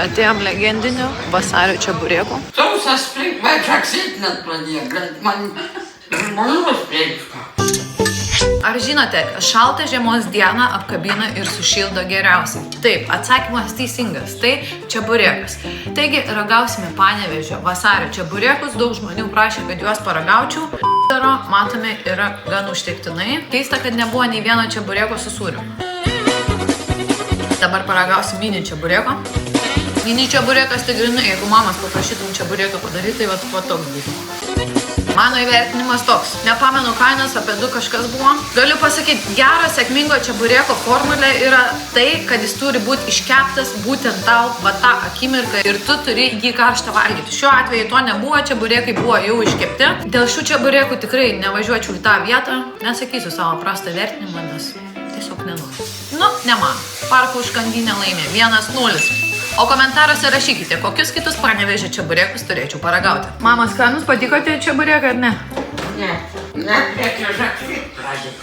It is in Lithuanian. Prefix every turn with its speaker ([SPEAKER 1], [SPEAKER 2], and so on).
[SPEAKER 1] Atėjom legendiniu vasario čeburėku.
[SPEAKER 2] Sausas prieik, man čaksėt net pradėjo, bet man žmonės prieika.
[SPEAKER 1] Ar žinote, šaltą žiemos dieną apkabina ir sušildo geriausiai? Taip, atsakymas teisingas, tai čeburėkas. Taigi, ragausime Panevėžio vasario čeburėkus, daug žmonių prašė, kad juos paragaučiau. Matome, yra gan užtektinai. Keista, kad nebuvo nei vieno čeburėko su sūriu. Dabar paragausim mini čeburėko. Mini čeburėkas tai grinai, jeigu mamas paprašytum čeburėką padaryti, tai va toks būtų. Mano įvertinimas toks. Nepamenu kainas, apie 2 kažkas buvo. Galiu pasakyti, gero, sėkmingo čeburėko formulė yra tai, kad jis turi būti iškeptas būtent tau va tą akimirką ir tu turi jį karštą valgyti. Šiuo atveju to nebuvo, čeburėkai buvo jau iškepti. Dėl šių čeburėkų tikrai nevažiuočiau į tą vietą. Nesakysiu savo prastą vertinimą, nes tiesiog nenoriu. Nu, ne man. Parko užkandinė laimė 1-0. O komentaruose rašykite, kokius kitus Panevėžio čeburėkus turėčiau paragauti. Mama, skanus, patiko tie čeburėkai ar ne?
[SPEAKER 2] Ne, bet ir žaksit pradėti.